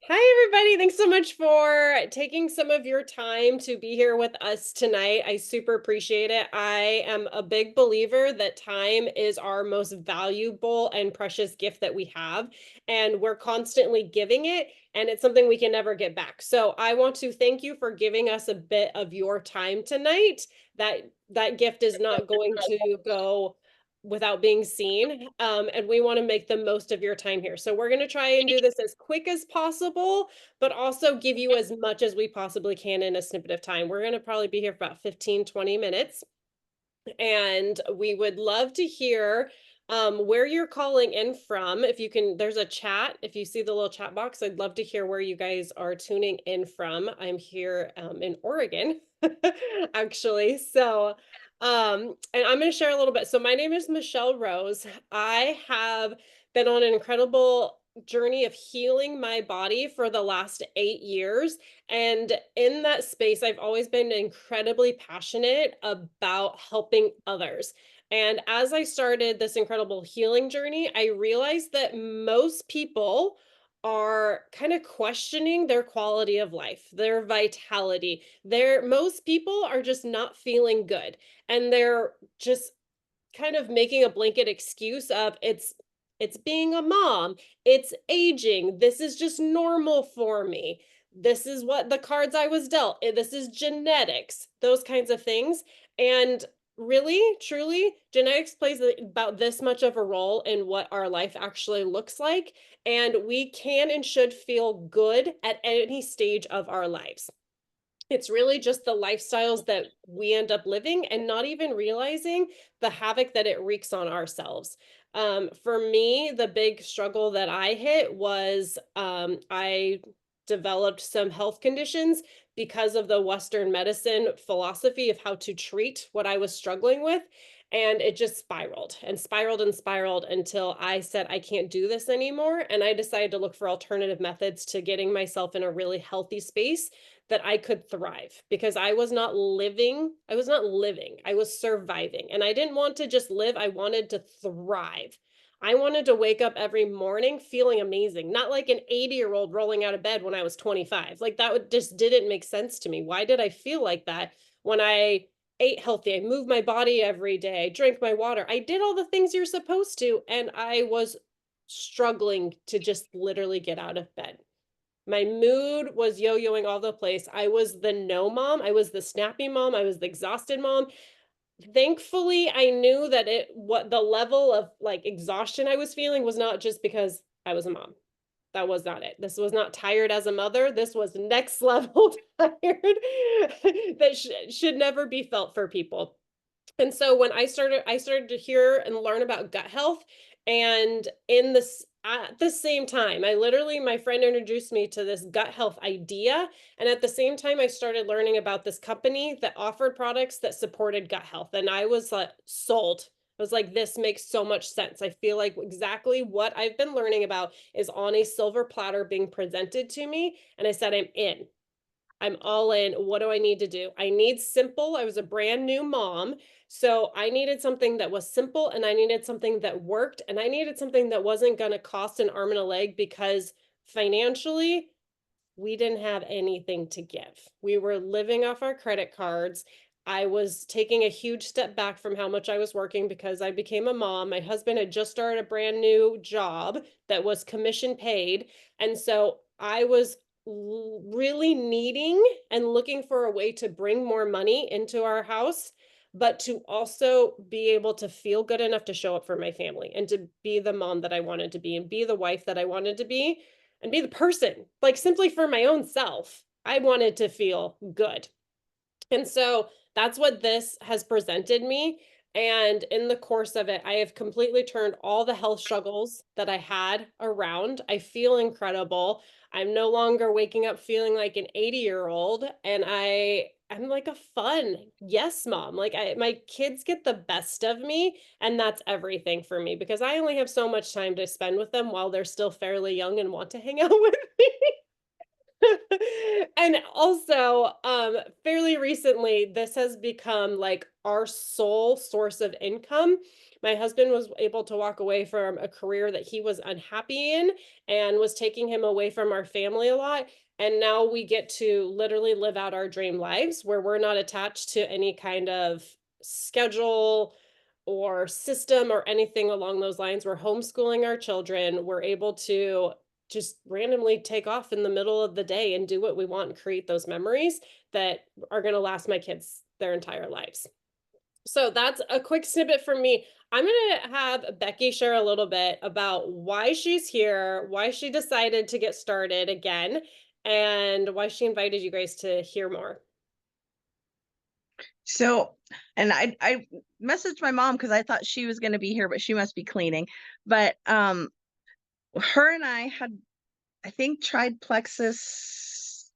Hi, everybody. Thanks so much for taking some of your time to be here with us tonight. I super appreciate it. I am a big believer that time is our most valuable and precious gift that we have, and we're constantly giving it, and it's something we can never get back. So I want to thank you for giving us a bit of your time tonight. That gift is not going to go without being seen. And we want to make the most of your time here. So we're going to try and do this as quick as possible, but also give you as much as we possibly can in a snippet of time. We're going to probably be here for about 15-20 minutes. And we would love to hear where you're calling in from. If you can, there's a chat. If you see the little chat box, I'd love to hear where you guys are tuning in from. I'm here in Oregon, actually. So, and I'm going to share a little bit. So, my name is Michelle Rose. I have been on an incredible journey of healing my body for the last 8 years. And in that space, I've always been incredibly passionate about helping others. And as I started this incredible healing journey, I realized that most people are kind of questioning their quality of life, their vitality. Most people are just not feeling good, and they're just kind of making a blanket excuse of it's being a mom, it's aging, this is just normal for me, this is what the cards I was dealt, this is genetics, those kinds of things. And really, truly, genetics plays about this much of a role in what our life actually looks like. And we can and should feel good at any stage of our lives. It's really just the lifestyles that we end up living and not even realizing the havoc that it wreaks on ourselves. For me, the big struggle that I hit was I developed some health conditions because of the Western medicine philosophy of how to treat what I was struggling with. And it just spiraled and spiraled and spiraled until I said, I can't do this anymore. And I decided to look for alternative methods to getting myself in a really healthy space that I could thrive, because I was not living. I was surviving. And I didn't want to just live, I wanted to thrive. I wanted to wake up every morning feeling amazing, not like an 80-year-old rolling out of bed when I was 25. Like that would just didn't make sense to me. Why did I feel like that when I ate healthy? I moved my body every day. I drank my water. I did all the things you're supposed to, and I was struggling to just literally get out of bed. My mood was yo-yoing all the place. I was the no mom. I was the snappy mom. I was the exhausted mom. Thankfully, I knew that what the level of like exhaustion I was feeling was not just because I was a mom. That was not it. This was not tired as a mother. This was next level tired that should never be felt for people. And so when I started to hear and learn about gut health, and in this at the same time, my friend introduced me to this gut health idea, and at the same time I started learning about this company that offered products that supported gut health, and I was like sold. I was like, this makes so much sense. I feel like exactly what I've been learning about is on a silver platter being presented to me, and I said, I'm in. I'm all in. What do I need to do? I need simple. I was a brand new mom. So I needed something that was simple, and I needed something that worked, and I needed something that wasn't going to cost an arm and a leg, because financially, we didn't have anything to give. We were living off our credit cards. I was taking a huge step back from how much I was working because I became a mom. My husband had just started a brand new job that was commission paid. And so I was really needing and looking for a way to bring more money into our house, but to also be able to feel good enough to show up for my family and to be the mom that I wanted to be and be the wife that I wanted to be and be the person, like simply for my own self. I wanted to feel good. And so that's what this has presented me. And in the course of it, I have completely turned all the health struggles that I had around. I feel incredible. I'm no longer waking up feeling like an 80-year-old, and I'm like a fun yes mom. Like my kids get the best of me, and that's everything for me, because I only have so much time to spend with them while they're still fairly young and want to hang out with me. And also, fairly recently, this has become like our sole source of income. My husband was able to walk away from a career that he was unhappy in and was taking him away from our family a lot. And now we get to literally live out our dream lives where we're not attached to any kind of schedule or system or anything along those lines. We're homeschooling our children. We're able to just randomly take off in the middle of the day and do what we want and create those memories that are going to last my kids their entire lives. So that's a quick snippet from me. I'm going to have Becky share a little bit about why she's here, why she decided to get started again, and why she invited you guys to hear more. So, and I messaged my mom because I thought she was going to be here, but she must be cleaning. But her and I had, I think, tried Plexus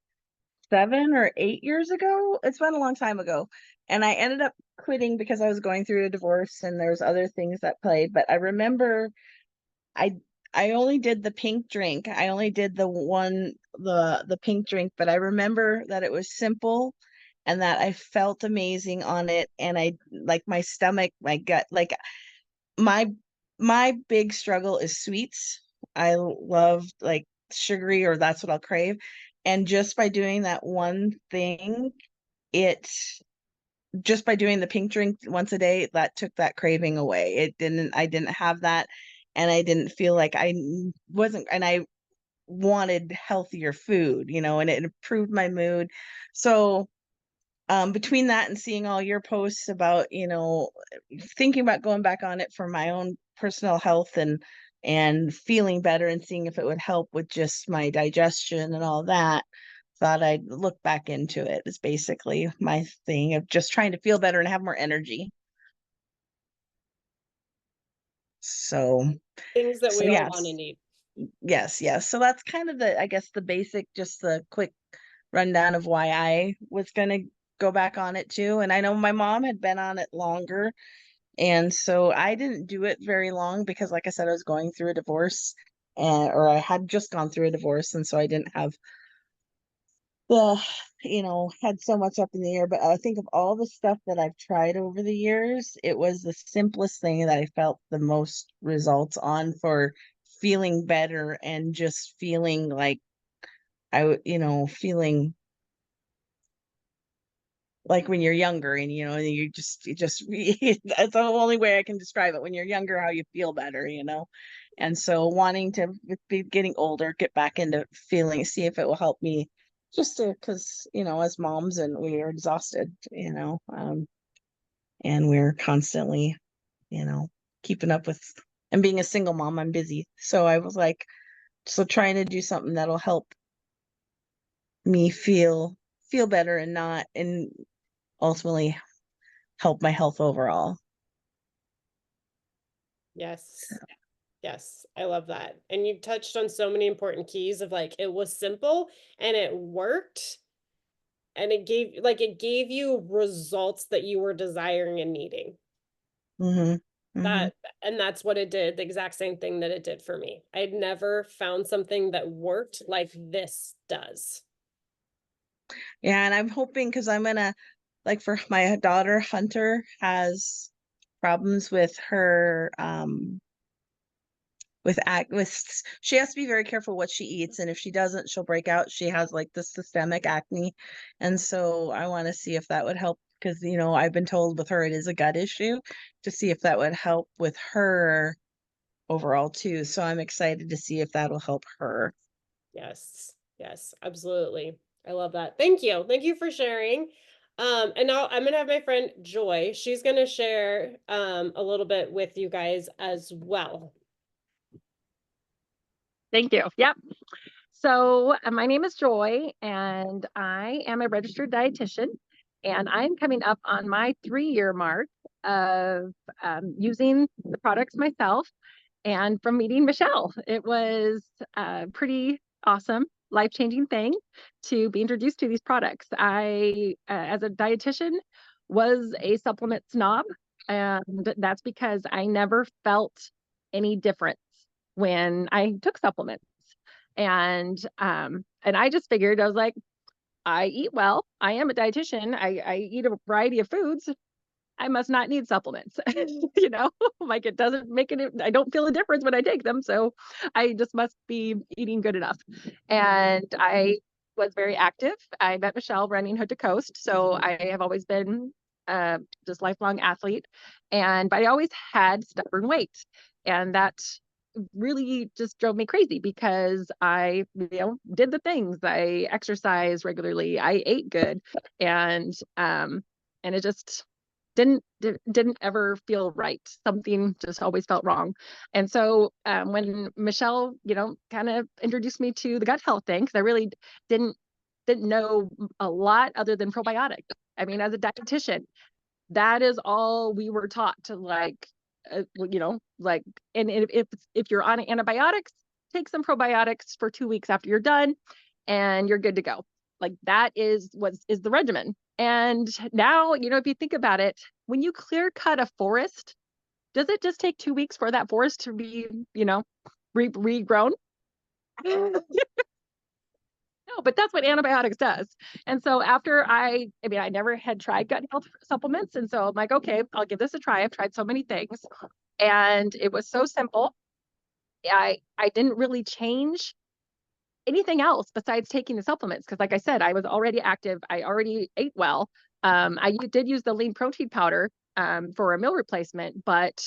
7 or 8 years ago. It's been a long time ago, and I ended up quitting because I was going through a divorce and there's other things that played. But I remember I I only did the pink drink. I only did the pink drink, but I remember that it was simple and that I felt amazing on it, and I like my stomach, my gut, like my my big struggle is sweets. I love like sugary, or that's what I'll crave. And just by doing that one thing, it just by doing the pink drink once a day, that took that craving away. I didn't have that, and I didn't feel like wasn't, and I wanted healthier food, and it improved my mood. So, between that and seeing all your posts about, thinking about going back on it for my own personal health and feeling better and seeing if it would help with just my digestion and all that, thought I'd look back into it. Is basically my thing of just trying to feel better and have more energy. So, Things that so we all want to yes, need. yes. So that's kind of I guess the basic, just the quick rundown of why I was gonna go back on it too. And I know my mom had been on it longer, and so I didn't do it very long because, like I said, I was going through a divorce, or I had just gone through a divorce, and so I didn't have the, had so much up in the air. But I think of all the stuff that I've tried over the years, it was the simplest thing that I felt the most results on for feeling better and just feeling like feeling like when you're younger, and you just that's the only way I can describe it. When you're younger, how you feel better. And so wanting to be getting older, get back into feeling, see if it will help me, just to, because as moms, and we are exhausted, and we're constantly, you know keeping up with, and being a single mom, I'm busy. So I was like, so trying to do something that'll help me feel better, and ultimately help my health overall. Yes. Yes, I love that. And you touched on so many important keys of like it was simple and it worked and it gave you results that you were desiring and needing. Hmm. Hmm. That and that's what it did, the exact same thing that it did for me. I'd never found something that worked like this does. Yeah, and I'm hoping, because I'm gonna, like, for my daughter, Hunter has problems with her, she has to be very careful what she eats, and if she doesn't, she'll break out. She has like the systemic acne, and so I want to see if that would help, because I've been told with her it is a gut issue, to see if that would help with her overall too. So I'm excited to see if that'll help her. Yes. Yes, absolutely. I love that. Thank you. Thank you for sharing. And now I'm gonna have my friend Joy. She's gonna share a little bit with you guys as well. Thank you. Yep. So my name is Joy, and I am a registered dietitian, and I'm coming up on my 3-year mark of using the products myself. And from meeting Michelle, it was a pretty awesome, life-changing thing to be introduced to these products. I, as a dietitian, was a supplement snob, and that's because I never felt any difference when I took supplements. And I just figured, I was like, I eat well. I am a dietitian. I eat a variety of foods. I must not need supplements. You know, like it doesn't make it, I don't feel a difference when I take them. So I just must be eating good enough. And I was very active. I met Michelle running Hood to Coast. So I have always been just lifelong athlete. But I always had stubborn weight. And that really just drove me crazy because I, did the things. I exercised regularly. I ate good. And it just didn't ever feel right. Something just always felt wrong. And so when Michelle, kind of introduced me to the gut health thing, because I really didn't know a lot other than probiotics. I mean, as a dietitian, that is all we were taught to like, and if you're on antibiotics, take some probiotics for 2 weeks after you're done, and you're good to go. Like that is what is the regimen. And now, if you think about it, when you clear cut a forest, does it just take 2 weeks for that forest to be, regrown? No, but that's what antibiotics does. And so after I never had tried gut health supplements. And so I'm like, okay, I'll give this a try. I've tried so many things and it was so simple. I didn't really change anything else besides taking the supplements. Cause like I said, I was already active. I already ate well. I did use the lean protein powder for a meal replacement, but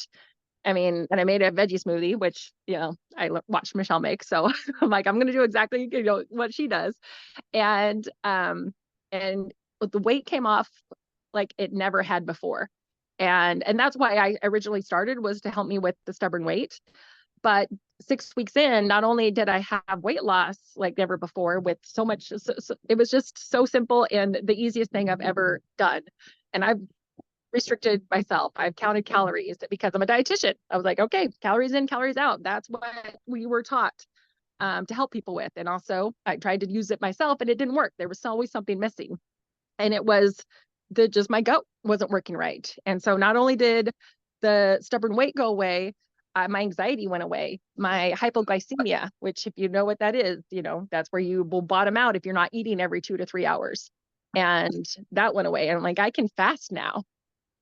and I made a veggie smoothie, which, I watched Michelle make. So I'm like, I'm going to do exactly, what she does. And the weight came off like it never had before. And that's why I originally started, was to help me with the stubborn weight. But 6 weeks in, not only did I have weight loss like never before with so much, it was just so simple and the easiest thing I've ever done. And I've restricted myself. I've counted calories because I'm a dietitian. I was like, okay, calories in, calories out. That's what we were taught to help people with. And also I tried to use it myself and it didn't work. There was always something missing. And it was just my gut wasn't working right. And so not only did the stubborn weight go away, my anxiety went away. My hypoglycemia, which if you know what that is, that's where you will bottom out if you're not eating every 2 to 3 hours. And that went away. And I'm like, I can fast now.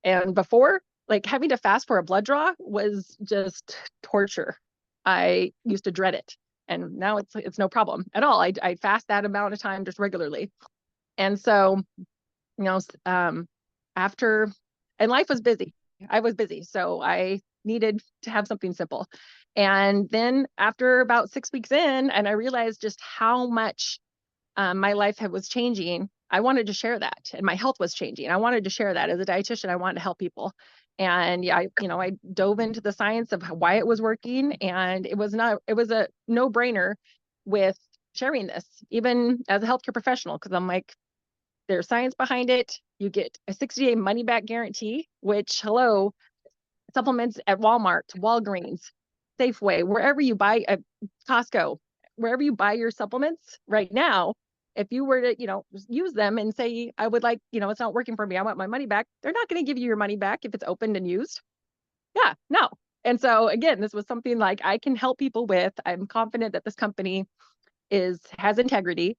And before, like having to fast for a blood draw was just torture. I used to dread it. And now it's no problem at all. I fast that amount of time just regularly. And so, you know, after, and life was busy. I was busy. So I needed to have something simple. And then after about 6 weeks in, and I realized just how much my life was changing, I wanted to share that, and my health was changing. I wanted to share that as a dietitian. I wanted to help people. And yeah, I dove into the science of why it was working, and it was a no-brainer with sharing this, even as a healthcare professional, because I'm like, there's science behind it. You get a 60-day money back guarantee, which, hello, supplements at Walmart, Walgreens, Safeway, wherever you buy at Costco, wherever you buy your supplements right now, if you were to, use them and say, I would like, it's not working for me, I want my money back, they're not going to give you your money back if it's opened and used. Yeah, no. And so again, this was something like I can help people with. I'm confident that this company has integrity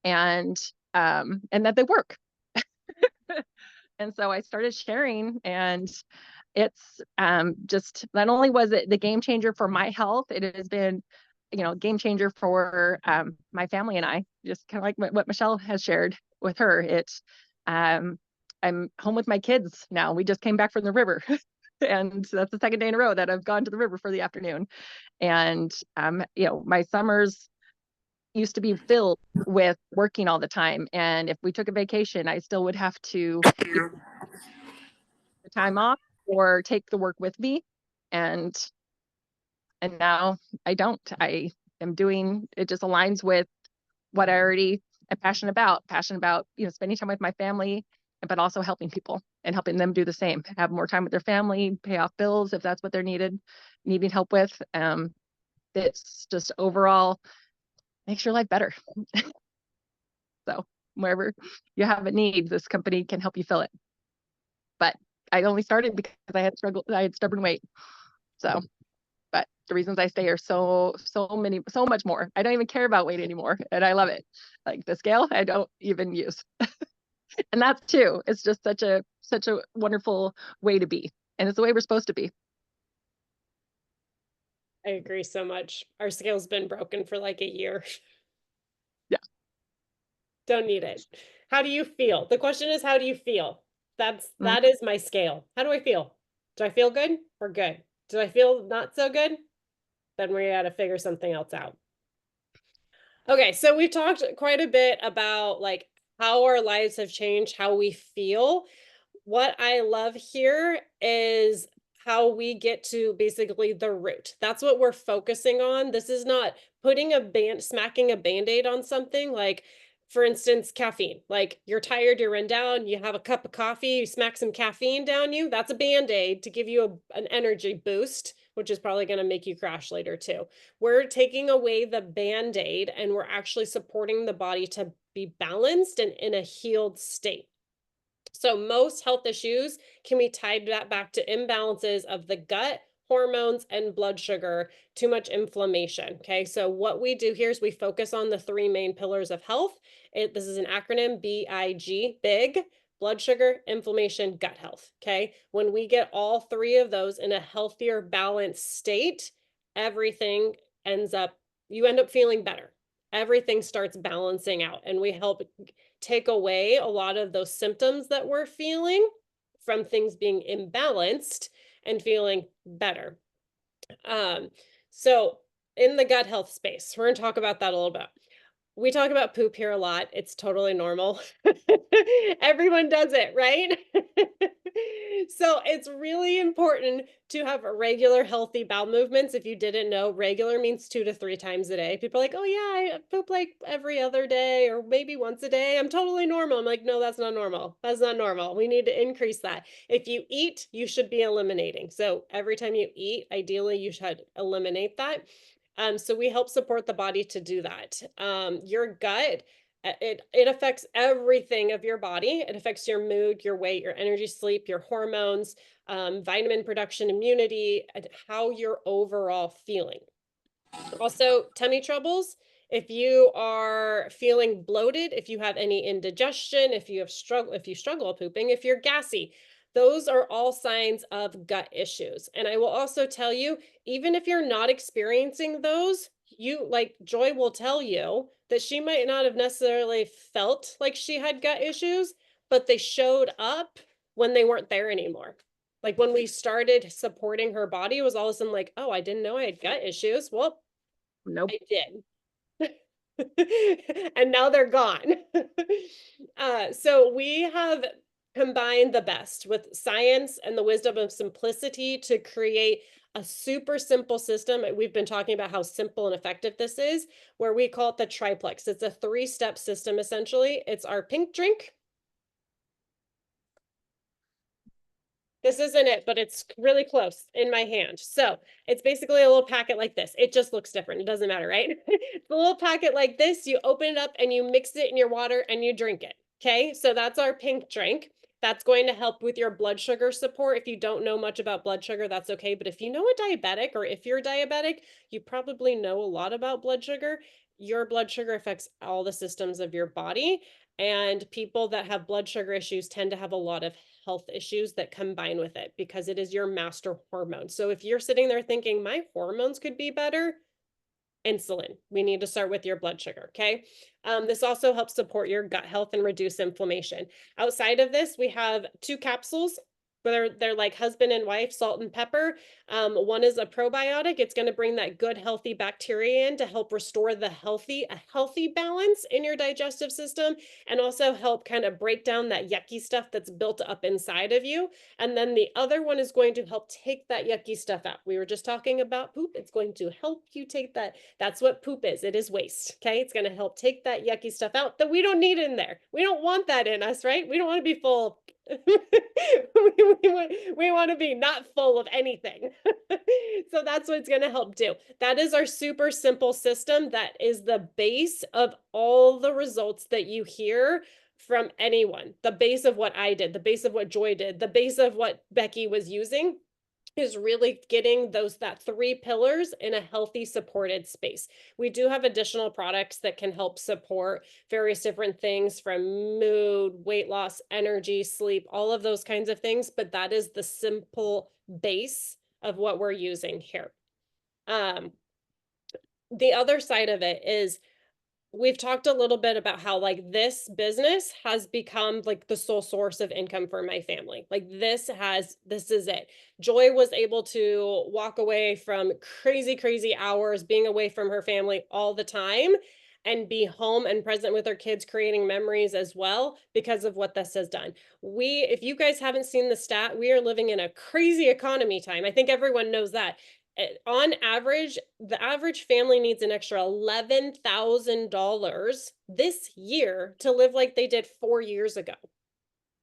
and that they work. And so I started sharing, and it's just, not only was it the game changer for my health, it has been, game changer for my family and I, just kind of like what Michelle has shared with her. I'm home with my kids now. We just came back from the river. And that's the second day in a row that I've gone to the river for the afternoon. And, my summers used to be filled with working all the time. And if we took a vacation, I still would have to either the time off or take the work with me. And now I don't. I am doing, it just aligns with what I already am passionate about, spending time with my family, but also helping people and helping them do the same, have more time with their family, pay off bills if that's what they're needing help with. It's just overall makes your life better. So wherever you have a need, this company can help you fill it. But I only started because I had stubborn weight. So, but the reasons I stay are so much more. I don't even care about weight anymore, and I love it. Like the scale, I don't even use, and that's too. It's just such a wonderful way to be, and it's the way we're supposed to be. I agree so much. Our scale's been broken for like a year. Yeah. Don't need it. How do you feel? The question is, how do you feel? Mm. That is my scale. How do I feel? Do I feel good or good? Do I feel not so good? Then we got to figure something else out. Okay, so we've talked quite a bit about like how our lives have changed, how we feel. What I love here is how we get to basically the root. That's what we're focusing on. This is not smacking a band-aid on something like, for instance, caffeine. Like you're tired, you're run down, you have a cup of coffee, you smack some caffeine down you. That's a band-aid to give you an energy boost, which is probably going to make you crash later too. We're taking away the band-aid and we're actually supporting the body to be balanced and in a healed state. So most health issues can be tied that back to imbalances of the gut, hormones, and blood sugar, too much inflammation. Okay, so what we do here is we focus on the three main pillars of health. This is an acronym, BIG, big, blood sugar, inflammation, gut health. Okay, when we get all three of those in a healthier, balanced state, everything you end up feeling better. Everything starts balancing out, and we help take away a lot of those symptoms that we're feeling from things being imbalanced and feeling better. Um, so in the gut health space, we're going to talk about that a little bit. We talk about poop here a lot. It's totally normal. Everyone does it, right? So it's really important to have regular, healthy bowel movements. If you didn't know, regular means 2 to 3 times a day. People are like, oh yeah, I poop like every other day or maybe once a day. I'm totally normal. I'm like, no, that's not normal. That's not normal. We need to increase that. If you eat, you should be eliminating. So every time you eat, ideally you should eliminate that. So we help support the body to do that. Your gut, it affects everything of your body. It affects your mood, your weight, your energy, sleep, your hormones, vitamin production, immunity, and how you're overall feeling. Also, tummy troubles. If you are feeling bloated, if you have any indigestion, if you struggle pooping, if you're gassy, those are all signs of gut issues. And I will also tell you, even if you're not experiencing those, you like Joy will tell you that she might not have necessarily felt like she had gut issues, but they showed up when they weren't there anymore. Like when we started supporting her body, it was all of a sudden like, oh, I didn't know I had gut issues. Well, Nope. I did. And now they're gone. So we have combined the best with science and the wisdom of simplicity to create a super simple system. We've been talking about how simple and effective this is, where we call it the triplex. It's a 3-step system, essentially. It's our pink drink. This isn't it, but it's really close in my hand. So it's basically a little packet like this. It just looks different. It doesn't matter, right? It's a little packet like this. You open it up and you mix it in your water and you drink it. Okay, so that's our pink drink. That's going to help with your blood sugar support. If you don't know much about blood sugar, that's okay. But if you know a diabetic, or if you're diabetic, you probably know a lot about blood sugar. Your blood sugar affects all the systems of your body. And people that have blood sugar issues tend to have a lot of health issues that combine with it because it is your master hormone. So if you're sitting there thinking my hormones could be better, insulin. We need to start with your blood sugar, okay? This also helps support your gut health and reduce inflammation. Outside of this, we have 2 capsules. They're like husband and wife, salt and pepper. One is a probiotic. It's going to bring that good, healthy bacteria in to help restore a healthy balance in your digestive system, and also help kind of break down that yucky stuff that's built up inside of you. And then the other one is going to help take that yucky stuff out. We were just talking about poop. It's going to help you take that. That's what poop is. It is waste. Okay. It's going to help take that yucky stuff out that we don't need in there. We don't want that in us, right? We don't want to be full. we want to be not full of anything. So that's what it's going to help do. That is our super simple system. That is the base of all the results that you hear from anyone. The base of what I did, the base of what Joy did, the base of what Becky was using. is really getting that three pillars in a healthy supported space. We do have additional products that can help support various different things from mood, weight loss, energy, sleep, all of those kinds of things, but that is the simple base of what we're using here. Um, the other side of it is we've talked a little bit about how like this business has become like the sole source of income for my family. Like this is it. Joy was able to walk away from crazy hours being away from her family all the time and be home and present with her kids, creating memories as well because of what this has done. If you guys haven't seen the stat, we are living in a crazy economy time. I think everyone knows that. On average, the average family needs an extra $11,000 this year to live like they did 4 years ago.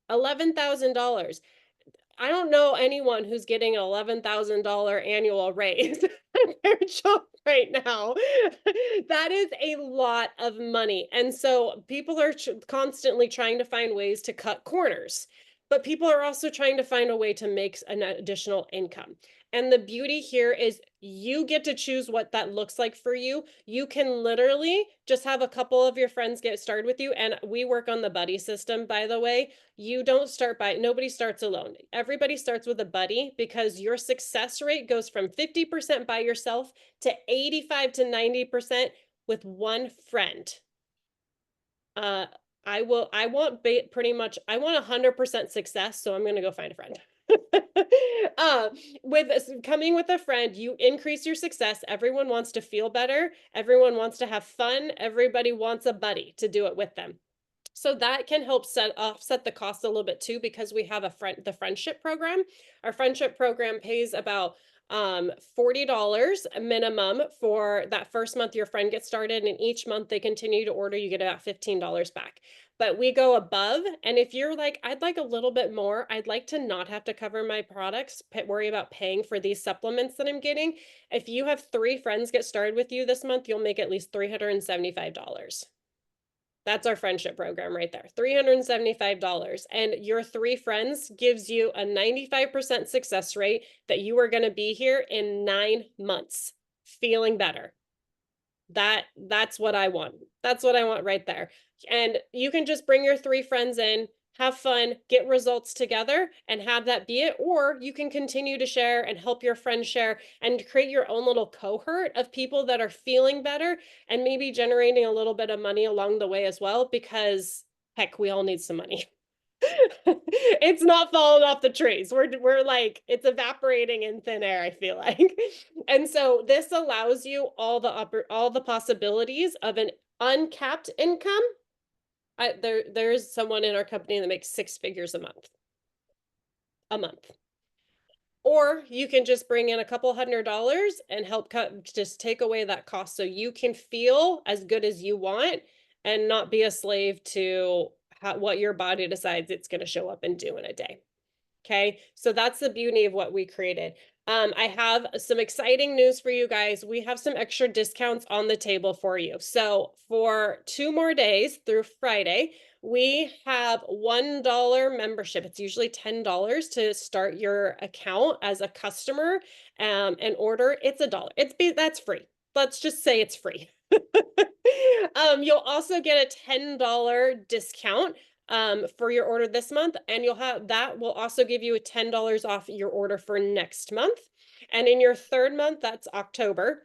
$11,000. I don't know anyone who's getting an $11,000 annual raise at their job right now. That is a lot of money. And so people are constantly trying to find ways to cut corners, but people are also trying to find a way to make an additional income. And the beauty here is you get to choose what that looks like for you. You can literally just have a couple of your friends get started with you. And we work on the buddy system, by the way. You don't start by, nobody starts alone. Everybody starts with a buddy because your success rate goes from 50% by yourself to 85 to 90% with one friend. Uh, I want pretty much, I want 100% success, so I'm going to go find a friend. uh, coming with a friend, you increase your success. Everyone wants to feel better. Everyone wants to have fun. Everybody wants a buddy to do it with them. So that can help offset the cost a little bit too, because we have the friendship program. Our friendship program pays about $40 minimum for that first month your friend gets started, and each month they continue to order, you get about $15 back. But we go above, and if you're like, I'd like a little bit more, I'd like to not have to cover my products, worry about paying for these supplements that I'm getting. If you have 3 friends get started with you this month, you'll make at least $375. That's our friendship program right there. $375. And your 3 friends gives you a 95% success rate that you are going to be here in 9 months feeling better. That's what I want. That's what I want right there. And you can just bring your 3 friends in, have fun, get results together, and have that be it. Or you can continue to share and help your friends share and create your own little cohort of people that are feeling better and maybe generating a little bit of money along the way as well, because heck, we all need some money. It's not falling off the trees. We're like, it's evaporating in thin air, I feel like. And so this allows you all the possibilities of an uncapped income. There's someone in our company that makes 6 figures a month. A month. Or you can just bring in a couple $100 and help just take away that cost so you can feel as good as you want and not be a slave to what your body decides it's going to show up and do in a day. Okay, so that's the beauty of what we created. I have some exciting news for you guys. We have some extra discounts on the table for you. So for 2 more days through Friday, we have $1 membership. It's usually $10 to start your account as a customer and order. It's that's free. Let's just say it's free. You'll also get a $10 discount for your order this month, and that will also give you a $10 off your order for next month. And in your 3rd month, that's October,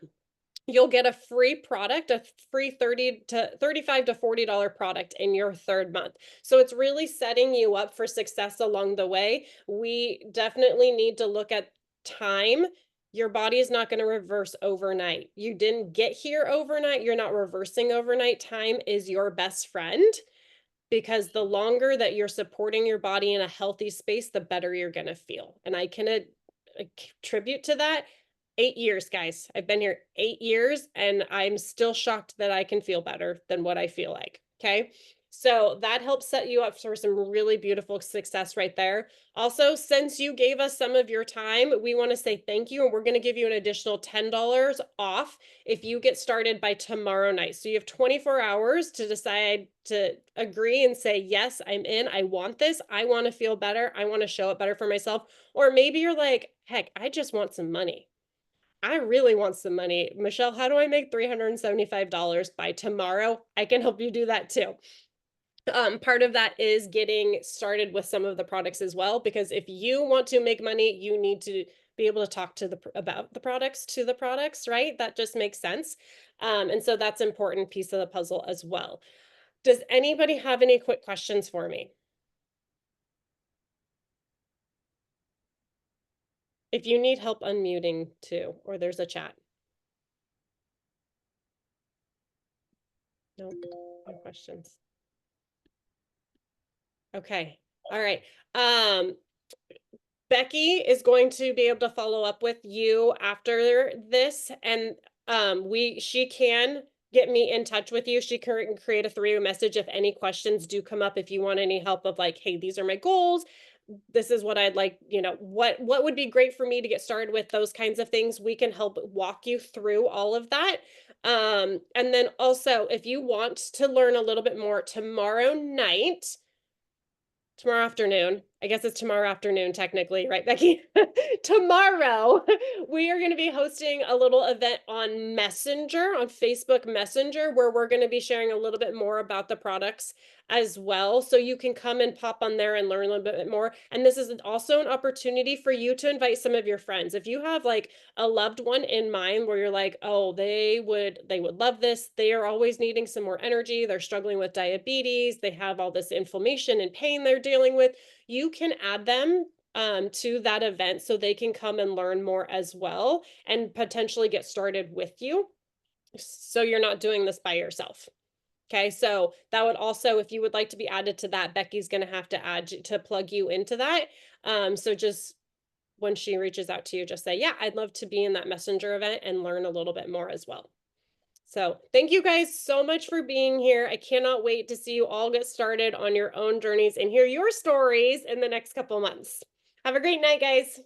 you'll get a free product, a free $35 to $40 product in your 3rd month. So it's really setting you up for success along the way. We definitely need to look at time. Your body is not going to reverse overnight. You didn't get here overnight. You're not reversing overnight. Time is your best friend, because the longer that you're supporting your body in a healthy space, the better you're going to feel. And I can attribute to that 8 years, guys. I've been here 8 years and I'm still shocked that I can feel better than what I feel like. Okay. So that helps set you up for some really beautiful success right there. Also, since you gave us some of your time, we want to say thank you. And we're going to give you an additional $10 off if you get started by tomorrow night. So you have 24 hours to decide to agree and say, yes, I'm in. I want this. I want to feel better. I want to show up better for myself. Or maybe you're like, heck, I just want some money. I really want some money. Michelle, how do I make $375 by tomorrow? I can help you do that too. Part of that is getting started with some of the products as well, because if you want to make money, you need to be able to talk to about the products to the products, right? That just makes sense. And so that's an important piece of the puzzle as well. Does anybody have any quick questions for me? If you need help unmuting too, or there's a chat. No, no questions. Okay. All right. Becky is going to be able to follow up with you after this, and she can get me in touch with you. She can create a three-way message if any questions do come up. If you want any help of like, hey, these are my goals. This is what I'd like, what would be great for me to get started with, those kinds of things. We can help walk you through all of that. And then also, if you want to learn a little bit more tomorrow afternoon. I guess it's tomorrow afternoon, technically, right, Becky? Tomorrow, we are going to be hosting a little event on Messenger, on Facebook Messenger, where we're going to be sharing a little bit more about the products as well. So you can come and pop on there and learn a little bit more. And this is also an opportunity for you to invite some of your friends. If you have like a loved one in mind where you're like, oh, they would love this. They are always needing some more energy. They're struggling with diabetes. They have all this inflammation and pain they're dealing with. You can add them to that event so they can come and learn more as well and potentially get started with you. So you're not doing this by yourself. Okay, so that would also, if you would like to be added to that, Becky's going to have to plug you into that. So just when she reaches out to you, just say, yeah, I'd love to be in that messenger event and learn a little bit more as well. So thank you guys so much for being here. I cannot wait to see you all get started on your own journeys and hear your stories in the next couple months. Have a great night, guys.